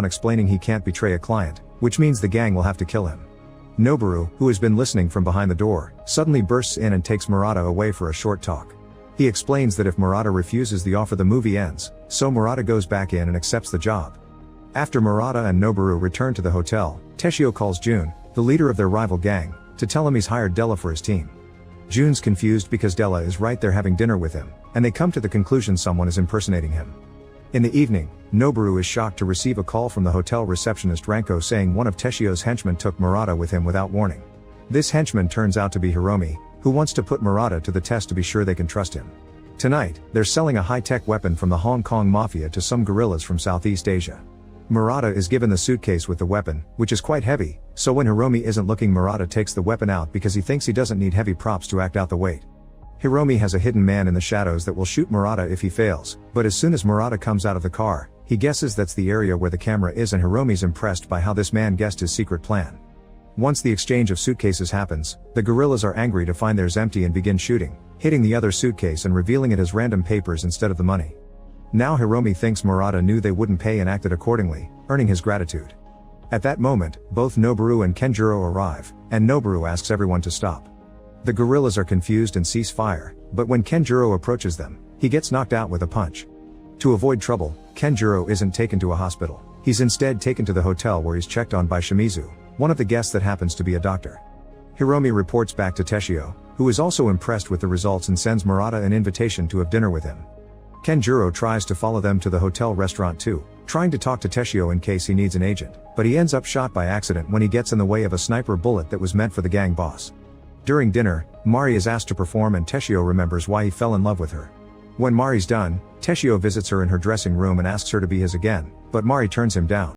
explaining he can't betray a client, which means the gang will have to kill him. Noboru, who has been listening from behind the door, suddenly bursts in and takes Murata away for a short talk. He explains that if Murata refuses the offer the movie ends, so Murata goes back in and accepts the job. After Murata and Noboru return to the hotel, Teshio calls Jun, the leader of their rival gang, to tell him he's hired Della for his team. Jun's confused because Della is right there having dinner with him, and they come to the conclusion someone is impersonating him. In the evening, Noboru is shocked to receive a call from the hotel receptionist Ranko saying one of Teshio's henchmen took Murata with him without warning. This henchman turns out to be Hiromi, who wants to put Murata to the test to be sure they can trust him. Tonight, they're selling a high-tech weapon from the Hong Kong Mafia to some guerrillas from Southeast Asia. Murata is given the suitcase with the weapon, which is quite heavy, so when Hiromi isn't looking, Murata takes the weapon out because he thinks he doesn't need heavy props to act out the weight. Hiromi has a hidden man in the shadows that will shoot Murata if he fails, but as soon as Murata comes out of the car, he guesses that's the area where the camera is, and Hiromi's impressed by how this man guessed his secret plan. Once the exchange of suitcases happens, the guerrillas are angry to find theirs empty and begin shooting, hitting the other suitcase and revealing it as random papers instead of the money. Now Hiromi thinks Murata knew they wouldn't pay and acted accordingly, earning his gratitude. At that moment, both Noboru and Kenjiro arrive, and Noboru asks everyone to stop. The guerrillas are confused and cease fire, but when Kenjiro approaches them, he gets knocked out with a punch. To avoid trouble, Kenjiro isn't taken to a hospital. He's instead taken to the hotel where he's checked on by Shimizu, one of the guests that happens to be a doctor. Hiromi reports back to Teshio, who is also impressed with the results and sends Murata an invitation to have dinner with him. Kenjiro tries to follow them to the hotel restaurant too, trying to talk to Teshio in case he needs an agent, but he ends up shot by accident when he gets in the way of a sniper bullet that was meant for the gang boss. During dinner, Mari is asked to perform and Teshio remembers why he fell in love with her. When Mari's done, Teshio visits her in her dressing room and asks her to be his again, but Mari turns him down.